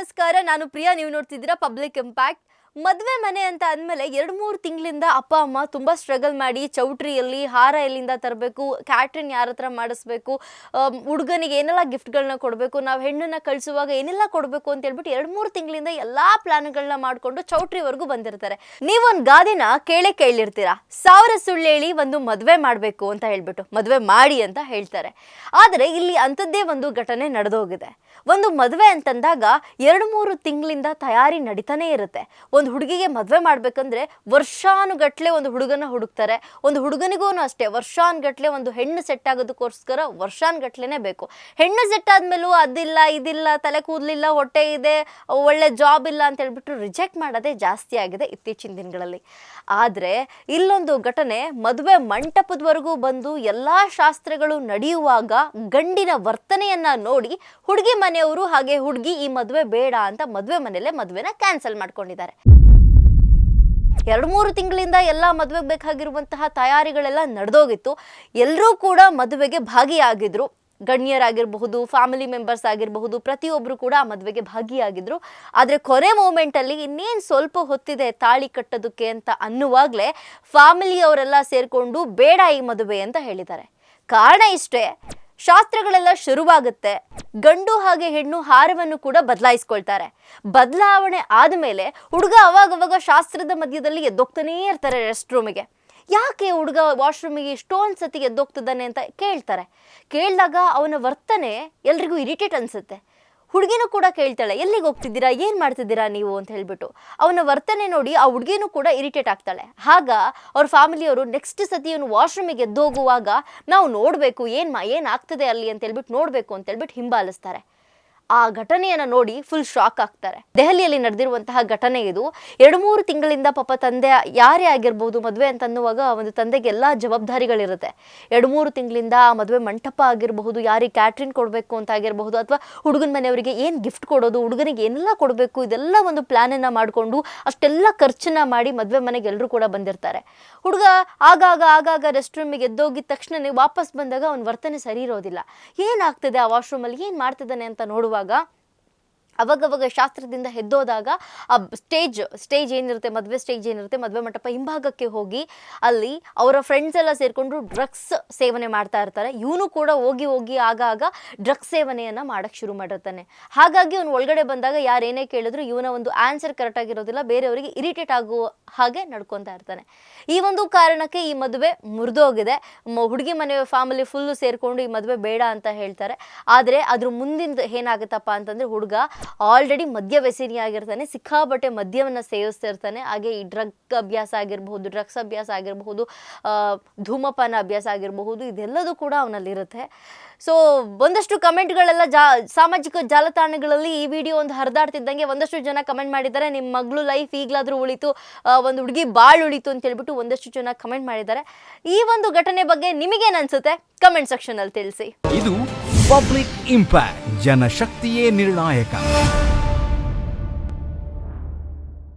ನಮಸ್ಕಾರ, ನಾನು ಪ್ರಿಯಾ. ನೀವು ನೋಡ್ತಿದ್ದೀರಾ ಪಬ್ಲಿಕ್ ಇಂಪ್ಯಾಕ್ಟ್. ಮದುವೆ ಮನೆ ಅಂತ ಅಂದಮೇಲೆ 2-3 ತಿಂಗಳಿಂದ ಅಪ್ಪ ಅಮ್ಮ ತುಂಬ ಸ್ಟ್ರಗಲ್ ಮಾಡಿ ಚೌಟ್ರಿಯಲ್ಲಿ ಹಾರ ಎಲ್ಲಿಂದ ತರಬೇಕು, ಕ್ಯಾಟ್ರಿನ್ ಯಾರ ಹತ್ರ ಮಾಡಿಸ್ಬೇಕು, ಹುಡುಗನಿಗೆ ಏನೆಲ್ಲ ಗಿಫ್ಟ್ಗಳನ್ನ ಕೊಡಬೇಕು, ನಾವು ಹೆಣ್ಣನ್ನು ಕಳಿಸುವಾಗ ಏನೆಲ್ಲ ಕೊಡಬೇಕು ಅಂತ ಹೇಳ್ಬಿಟ್ಟು 2-3 ತಿಂಗಳಿಂದ ಎಲ್ಲ ಪ್ಲಾನ್ಗಳನ್ನ ಮಾಡಿಕೊಂಡು ಚೌಟ್ರಿವರೆಗೂ ಬಂದಿರ್ತಾರೆ. ನೀವೊಂದು ಗಾದೆನ ಕೇಳಿರ್ತೀರಾ, 1000 ಸುಳ್ಳು ಹೇಳಿ ಒಂದು ಮದುವೆ ಮಾಡಬೇಕು ಅಂತ ಹೇಳ್ಬಿಟ್ಟು ಮದುವೆ ಮಾಡಿ ಅಂತ ಹೇಳ್ತಾರೆ. ಆದರೆ ಇಲ್ಲಿ ಅಂಥದ್ದೇ ಒಂದು ಘಟನೆ ನಡೆದೋಗಿದೆ. ಒಂದು ಮದುವೆ ಅಂತಂದಾಗ 2-3 ತಿಂಗಳಿಂದ ತಯಾರಿ ನಡೀತಾನೆ ಇರುತ್ತೆ. ಒಂದು ಹುಡುಗಿಗೆ ಮದುವೆ ಮಾಡಬೇಕಂದ್ರೆ ವರ್ಷಾನುಗಟ್ಲೆ ಒಂದು ಹುಡುಗನ ಹುಡುಕ್ತಾರೆ. ಒಂದು ಹುಡುಗನಿಗೂ ಅಷ್ಟೇ ವರ್ಷಾನುಗಟ್ಲೆ ಒಂದು ಹೆಣ್ಣು ಸೆಟ್ ಆಗೋದಕ್ಕೋಸ್ಕರ ವರ್ಷಾನುಗಟ್ಲೆನೇ ಬೇಕು. ಹೆಣ್ಣು ಸೆಟ್ ಆದ್ಮೇಲೂ ಅದಿಲ್ಲ ಇದಿಲ್ಲ, ತಲೆ ಕೂದಲಿಲ್ಲ, ಹೊಟ್ಟೆ ಇದೆ, ಒಳ್ಳೆ ಜಾಬ್ ಇಲ್ಲ ಅಂತ ಹೇಳ್ಬಿಟ್ಟು ರಿಜೆಕ್ಟ್ ಮಾಡೋದೇ ಜಾಸ್ತಿ ಆಗಿದೆ ಇತ್ತೀಚಿನ ದಿನಗಳಲ್ಲಿ. ಆದರೆ ಇಲ್ಲೊಂದು ಘಟನೆ, ಮದುವೆ ಮಂಟಪದವರೆಗೂ ಬಂದು ಎಲ್ಲ ಶಾಸ್ತ್ರಗಳು ನಡೆಯುವಾಗ ಗಂಡಿನ ವರ್ತನೆಯನ್ನ ನೋಡಿ ಹುಡುಗಿ ಮನೆಯವರು ಹಾಗೆ ಹುಡುಗಿ ಈ ಮದುವೆ ಬೇಡ ಅಂತ ಮದುವೆ ಮನೆಯಲ್ಲೇ ಮದುವೆನ ಕ್ಯಾನ್ಸಲ್ ಮಾಡ್ಕೊಂಡಿದ್ದಾರೆ. 2-3 ತಿಂಗಳಿಂದ ಎಲ್ಲ ಮದುವೆಗೆ ಬೇಕಾಗಿರುವಂತಹ ತಯಾರಿಗಳೆಲ್ಲ ನಡೆದೋಗಿತ್ತು. ಎಲ್ಲರೂ ಕೂಡ ಮದುವೆಗೆ ಭಾಗಿಯಾಗಿದ್ರು. ಗಣ್ಯರಾಗಿರಬಹುದು, ಫ್ಯಾಮಿಲಿ ಮೆಂಬರ್ಸ್ ಆಗಿರಬಹುದು, ಪ್ರತಿಯೊಬ್ಬರು ಕೂಡ ಆ ಮದುವೆಗೆ ಭಾಗಿಯಾಗಿದ್ರು. ಆದರೆ ಕೊನೆ ಮೂಮೆಂಟಲ್ಲಿ ಇನ್ನೇನು ಸ್ವಲ್ಪ ಹೊತ್ತಿದೆ ತಾಳಿ ಕಟ್ಟೋದಕ್ಕೆ ಅಂತ ಅನ್ನುವಾಗಲೇ ಫ್ಯಾಮಿಲಿಯವರೆಲ್ಲ ಸೇರಿಕೊಂಡು ಬೇಡ ಈ ಮದುವೆ ಅಂತ ಹೇಳಿದ್ದಾರೆ. ಕಾರಣ ಇಷ್ಟೇ, ಶಾಸ್ತ್ರಗಳೆಲ್ಲ ಶುರುವಾಗುತ್ತೆ. ಗಂಡು ಹಾಗೆ ಹೆಣ್ಣು ಹಾರವನ್ನು ಕೂಡ ಬದಲಾಯಿಸ್ಕೊಳ್ತಾರೆ. ಬದಲಾವಣೆ ಆದಮೇಲೆ ಹುಡುಗ ಅವಾಗವಾಗ ಶಾಸ್ತ್ರದ ಮಧ್ಯದಲ್ಲಿ ಎದ್ದೋಗ್ತಾನೇ ಇರ್ತಾರೆ ರೆಸ್ಟ್ ರೂಮಿಗೆ. ಯಾಕೆ ಹುಡುಗ ವಾಶ್ರೂಮಿಗೆ ಇಷ್ಟೊಂದು ಸತಿ ಎದ್ದೋಗ್ತಿದ್ದಾನೆ ಅಂತ ಕೇಳ್ತಾರೆ. ಕೇಳಿದಾಗ ಅವನ ವರ್ತನೆ ಎಲ್ರಿಗೂ ಇರಿಟೇಟ್ ಅನಿಸುತ್ತೆ. ಹುಡುಗಿನೂ ಕೂಡ ಕೇಳ್ತಾಳೆ, ಎಲ್ಲಿಗೆ ಹೋಗ್ತಿದ್ದೀರಾ, ಏನು ಮಾಡ್ತಿದ್ದೀರಾ ನೀವು ಅಂತ ಹೇಳ್ಬಿಟ್ಟು. ಅವನ ವರ್ತನೆ ನೋಡಿ ಆ ಹುಡುಗಿನೂ ಕೂಡ ಇರಿಟೇಟ್ ಆಗ್ತಾಳೆ. ಆಗ ಅವ್ರ ಫ್ಯಾಮಿಲಿಯವರು ನೆಕ್ಸ್ಟ್ ಸತಿ ಅವನು ವಾಶ್ರೂಮಿಗೆ ಎದ್ದೋಗುವಾಗ ನಾವು ನೋಡಬೇಕು ಏನಾಗ್ತದೆ ಅಲ್ಲಿ ಅಂತ ಹೇಳ್ಬಿಟ್ಟು ನೋಡಬೇಕು ಅಂತ ಹೇಳ್ಬಿಟ್ಟು ಹಿಂಬಾಲಿಸ್ತಾರೆ. ಆ ಘಟನೆಯನ್ನು ನೋಡಿ ಫುಲ್ ಶಾಕ್ ಆಗ್ತಾರೆ. ದೆಹಲಿಯಲ್ಲಿ ನಡೆದಿರುವಂತಹ ಘಟನೆ ಇದು. 2-3 ತಿಂಗಳಿಂದ ಪಾಪ ತಂದೆ ಯಾರೇ ಆಗಿರ್ಬೋದು, ಮದುವೆ ಅಂತ ಅನ್ನುವಾಗ ಒಂದು ತಂದೆಗೆ ಎಲ್ಲ ಜವಾಬ್ದಾರಿಗಳಿರುತ್ತೆ. 2-3 ತಿಂಗಳಿಂದ ಆ ಮದುವೆ ಮಂಟಪ ಆಗಿರಬಹುದು, ಯಾರಿಗೆ ಕ್ಯಾಟ್ರಿನ್ ಕೊಡಬೇಕು ಅಂತ ಆಗಿರಬಹುದು, ಅಥವಾ ಹುಡುಗನ ಮನೆಯವರಿಗೆ ಏನು ಗಿಫ್ಟ್ ಕೊಡೋದು, ಹುಡುಗನಿಗೆ ಏನೆಲ್ಲ ಕೊಡಬೇಕು, ಇದೆಲ್ಲ ಒಂದು ಪ್ಲಾನನ್ನು ಮಾಡಿಕೊಂಡು ಅಷ್ಟೆಲ್ಲ ಖರ್ಚನ್ನ ಮಾಡಿ ಮದುವೆ ಮನೆಗೆ ಎಲ್ಲರೂ ಕೂಡ ಬಂದಿರ್ತಾರೆ. ಹುಡುಗ ಆಗಾಗ ರೆಸ್ಟ್ ರೂಮಿಗೆ ಎದ್ದೋಗಿದ ತಕ್ಷಣ ವಾಪಸ್ ಬಂದಾಗ ಅವನ ವರ್ತನೆ ಸರಿ ಇರೋದಿಲ್ಲ. ಏನಾಗ್ತದೆ ಆ ವಾಶ್ರೂಮಲ್ಲಿ, ಏನು ಮಾಡ್ತಿದ್ದಾನೆ ಅಂತ ನೋಡುವಾಗ ಅವಾಗವಾಗ ಶಾಸ್ತ್ರದಿಂದ ಎದ್ದೋದಾಗ ಆ ಸ್ಟೇಜ್ ಏನಿರುತ್ತೆ, ಮದುವೆ ಸ್ಟೇಜ್ ಏನಿರುತ್ತೆ, ಮದುವೆ ಮಂಟಪ ಹಿಂಭಾಗಕ್ಕೆ ಹೋಗಿ ಅಲ್ಲಿ ಅವರ ಫ್ರೆಂಡ್ಸ್ ಎಲ್ಲ ಸೇರಿಕೊಂಡು ಡ್ರಗ್ಸ್ ಸೇವನೆ ಮಾಡ್ತಾ ಇರ್ತಾರೆ. ಇವನು ಕೂಡ ಹೋಗಿ ಆಗಾಗ ಡ್ರಗ್ಸ್ ಸೇವನೆಯನ್ನು ಮಾಡೋಕ್ಕೆ ಶುರು ಮಾಡಿರ್ತಾನೆ. ಹಾಗಾಗಿ ಅವನು ಒಳಗಡೆ ಬಂದಾಗ ಯಾರೇನೇ ಕೇಳಿದ್ರು ಇವನ ಒಂದು ಆನ್ಸರ್ ಕರೆಕ್ಟಾಗಿರೋದಿಲ್ಲ, ಬೇರೆಯವರಿಗೆ ಇರಿಟೇಟ್ ಆಗುವ ಹಾಗೆ ನಡ್ಕೊತಾ ಇರ್ತಾನೆ. ಈ ಒಂದು ಕಾರಣಕ್ಕೆ ಈ ಮದುವೆ ಮುರಿದೋಗಿದೆ. ಹುಡುಗಿ ಮನೆ ಫ್ಯಾಮಿಲಿ ಫುಲ್ಲು ಸೇರಿಕೊಂಡು ಈ ಮದುವೆ ಬೇಡ ಅಂತ ಹೇಳ್ತಾರೆ. ಆದರೆ ಅದ್ರ ಮುಂದಿನ ಏನಾಗುತ್ತಪ್ಪ ಅಂತಂದರೆ, ಹುಡುಗ ಆಲ್ರೆಡಿ ಮದ್ಯ ವ್ಯಸನಿ ಆಗಿರ್ತಾನೆ, ಸಿಕ್ಕಾಬಟ್ಟೆ ಮದ್ಯವನ್ನು ಸೇವಿಸ್ತಿರ್ತಾನೆ. ಹಾಗೆ ಈ ಡ್ರಗ್ಸ್ ಅಭ್ಯಾಸ ಆಗಿರಬಹುದು, ಧೂಮಪಾನ ಅಭ್ಯಾಸ ಆಗಿರಬಹುದು, ಇದೆಲ್ಲದೂ ಕೂಡ ಅವನಲ್ಲಿರುತ್ತೆ. ಸೊ ಒಂದಷ್ಟು ಕಮೆಂಟ್ಗಳೆಲ್ಲ ಸಾಮಾಜಿಕ ಜಾಲತಾಣಗಳಲ್ಲಿ ಈ ವಿಡಿಯೋ ಒಂದು ಹರಿದಾಡ್ತಿದ್ದಂಗೆ ಒಂದಷ್ಟು ಜನ ಕಮೆಂಟ್ ಮಾಡಿದ್ದಾರೆ, ನಿಮ್ಮ ಮಗಳು ಲೈಫ್ ಈಗಲಾದರೂ ಉಳಿತು, ಒಂದು ಹುಡುಗಿ ಬಾಳ್ ಉಳಿತು ಅಂತ ಹೇಳ್ಬಿಟ್ಟು ಒಂದಷ್ಟು ಜನ ಕಮೆಂಟ್ ಮಾಡಿದ್ದಾರೆ. ಈ ಒಂದು ಘಟನೆ ಬಗ್ಗೆ ನಿಮಗೇನು ಅನ್ಸುತ್ತೆ ಕಮೆಂಟ್ ಸೆಕ್ಷನ್ ಅಲ್ಲಿ ತಿಳಿಸಿ. ಇದು ಪಬ್ಲಿಕ್ ಇಂಪ್ಯಾಕ್ಟ್, ಜನಶಕ್ತಿಯೇ ನಿರ್ಣಾಯಕ.